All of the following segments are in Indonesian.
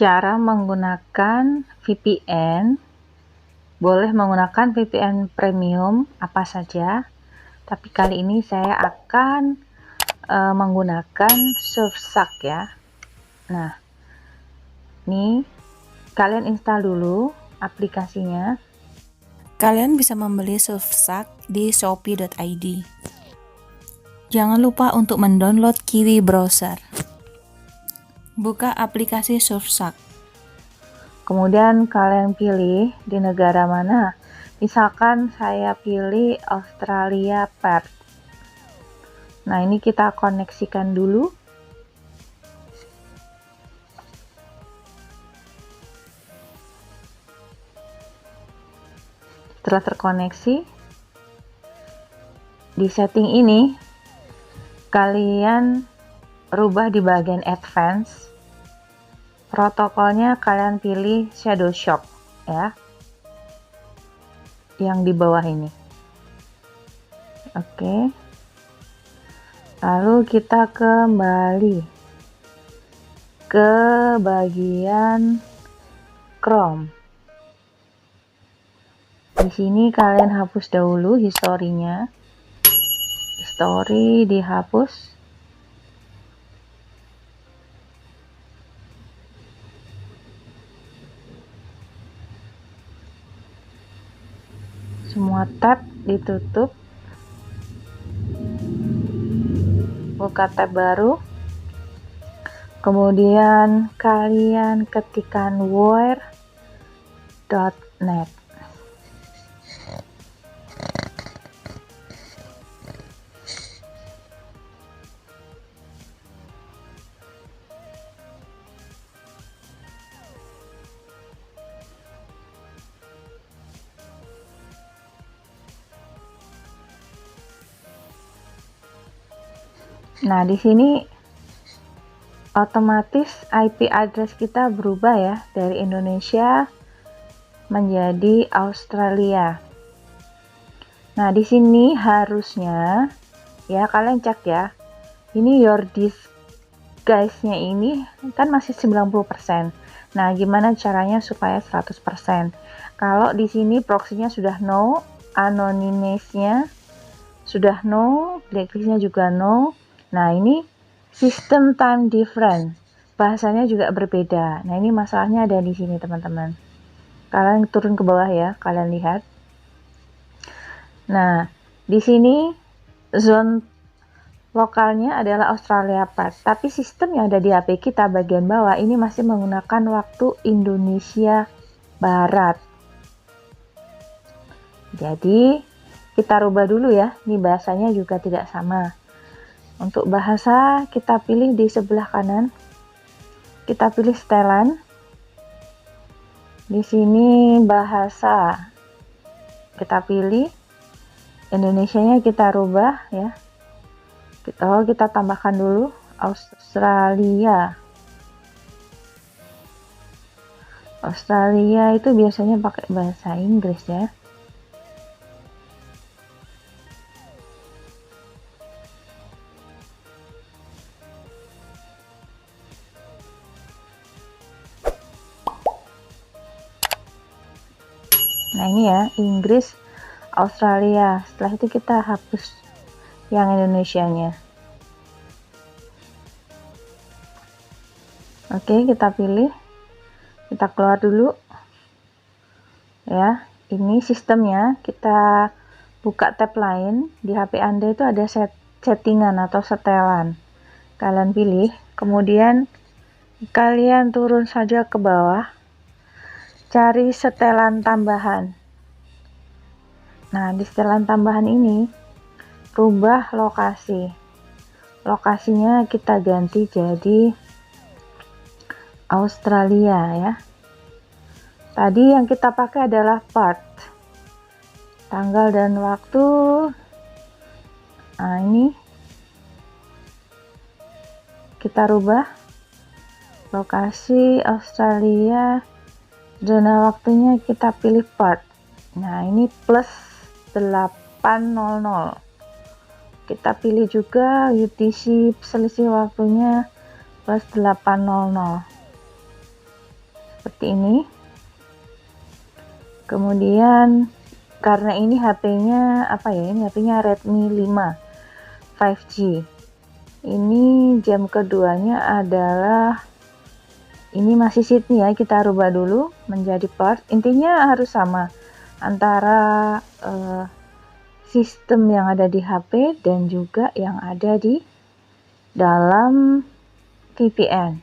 Cara menggunakan VPN, boleh menggunakan VPN premium apa saja, tapi kali ini saya akan menggunakan Surfshark ya. Nah, ini kalian install dulu aplikasinya. Kalian bisa membeli Surfshark di shopee.id. Jangan lupa untuk mendownload Kiwi Browser. Buka aplikasi Surfshark. Kemudian kalian pilih di negara mana. Misalkan saya pilih Australia Perth. Nah, ini kita koneksikan dulu. Setelah terkoneksi, di setting ini kalian rubah di bagian advance. Protokolnya kalian pilih Shadow Shop ya, yang di bawah ini. Oke, lalu kita kembali ke bagian Chrome. Di sini kalian hapus dahulu historinya. History dihapus. Semua tab ditutup. Buka tab baru. Kemudian kalian ketikkan where.net. Nah, di sini otomatis IP address kita berubah ya, dari Indonesia menjadi Australia. Nah, di sini harusnya ya kalian cek ya. Ini your disk guys-nya ini kan masih 90%. Nah, gimana caranya supaya 100%? Kalau di sini proxy-nya sudah no, anonymous-nya sudah no, blacklist-nya juga no. Nah, ini system time different, bahasanya juga berbeda. Nah, ini masalahnya ada di sini teman-teman. Kalian turun ke bawah ya, kalian lihat. Nah, di sini zone lokalnya adalah Australia Perth, tapi sistem yang ada di HP kita bagian bawah ini masih menggunakan waktu Indonesia Barat. Jadi kita rubah dulu ya, ini bahasanya juga tidak sama. Untuk bahasa kita pilih di sebelah kanan, kita pilih setelan. Di sini bahasa kita pilih, Indonesianya kita rubah ya. Kita tambahkan dulu Australia. Australia itu biasanya pakai bahasa Inggris ya. Nah, ini ya, Inggris, Australia. Setelah itu kita hapus yang Indonesianya. Oke, kita pilih. Kita keluar dulu. Ya, ini sistemnya. Kita buka tab lain. Di HP Anda itu ada settingan atau setelan. Kalian pilih, kemudian kalian turun saja ke bawah. Cari setelan tambahan. Nah, di setelan tambahan ini rubah lokasi. Lokasinya kita ganti jadi Australia ya. Tadi yang kita pakai adalah Perth. Tanggal dan waktu. Nah, ini kita rubah lokasi Australia. Zona waktunya kita pilih Perth. Nah, ini plus 8.00. Kita pilih juga UTC selisih waktunya plus 8.00. seperti ini. Kemudian karena ini HP-nya apa ya, ini HP-nya Redmi 5 5G. Ini jam keduanya adalah, ini masih Sydney ya, kita rubah dulu menjadi Perth. Intinya harus sama antara sistem yang ada di HP dan juga yang ada di dalam VPN.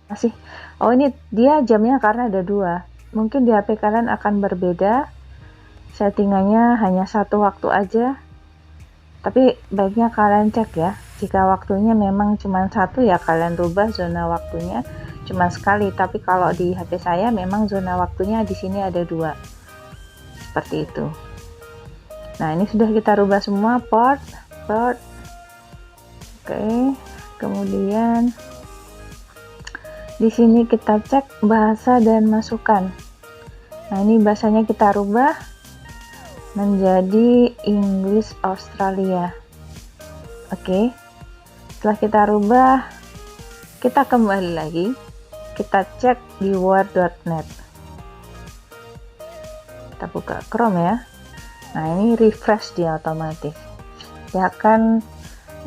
Masih, oh ini dia jamnya karena ada dua. Mungkin di HP kalian akan berbeda, settingannya hanya satu waktu aja. Tapi baiknya kalian cek ya. Jika waktunya memang cuma satu ya kalian rubah zona waktunya cuma sekali. Tapi kalau di HP saya memang zona waktunya di sini ada dua. Seperti itu. Nah, ini sudah kita rubah semua port. Oke. Kemudian di sini kita cek bahasa dan masukan. Nah, ini bahasanya kita rubah menjadi English Australia. Oke. Setelah kita rubah, kita kembali lagi. Kita cek di word.net. Kita buka Chrome ya. Nah, ini refresh dia otomatis. Dia akan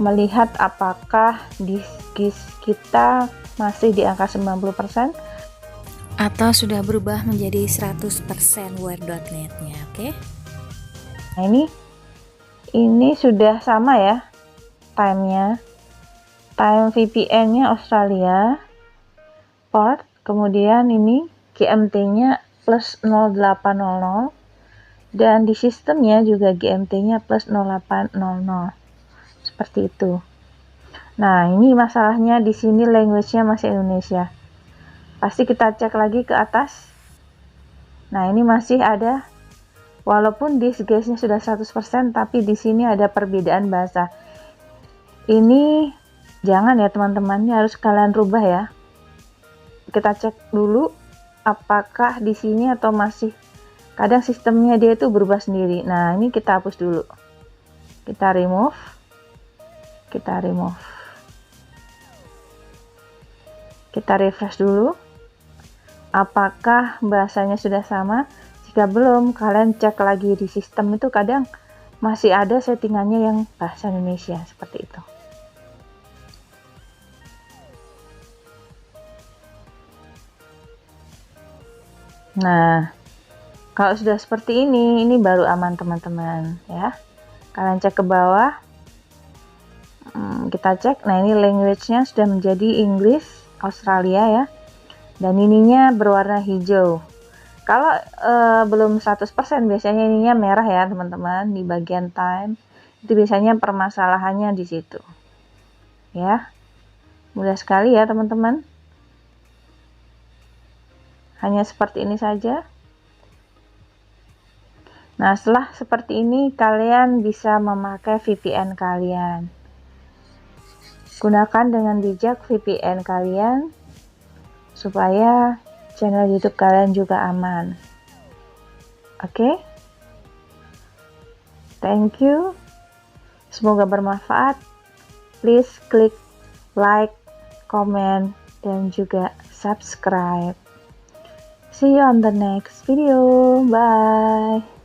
melihat apakah disk kita masih di angka 90% atau sudah berubah menjadi 100% word.net-nya, oke? Nah, ini sudah sama ya time-nya. Time VPN-nya Australia, port, kemudian ini GMT-nya plus 0800 dan di sistemnya juga GMT-nya plus 0800. Seperti itu. Nah, ini masalahnya di sini language-nya masih Indonesia. Pasti kita cek lagi ke atas. Nah, ini masih ada, walaupun disk guys-nya sudah 100%, tapi di sini ada perbedaan bahasa. Ini jangan ya teman-teman, ini harus kalian rubah ya. Kita cek dulu apakah di sini atau masih. Kadang sistemnya dia itu berubah sendiri. Nah, ini kita hapus dulu. Kita remove. Kita refresh dulu. Apakah bahasanya sudah sama? Jika belum, kalian cek lagi di sistem itu kadang masih ada settingannya yang bahasa Indonesia seperti itu. Nah, kalau sudah seperti ini baru aman teman-teman ya. Kalian cek ke bawah. Kita cek. Nah, ini language-nya sudah menjadi English Australia ya. Dan ininya berwarna hijau. Kalau belum 100% biasanya ininya merah ya teman-teman, di bagian time. Itu biasanya permasalahannya di situ. Ya. Mudah sekali ya teman-teman. Hanya seperti ini saja. Nah, setelah seperti ini kalian bisa memakai VPN kalian. Gunakan dengan bijak VPN kalian supaya channel YouTube kalian juga aman. Oke? Thank you. Semoga bermanfaat. Please klik like, comment, dan juga subscribe. See you on the next video. Bye.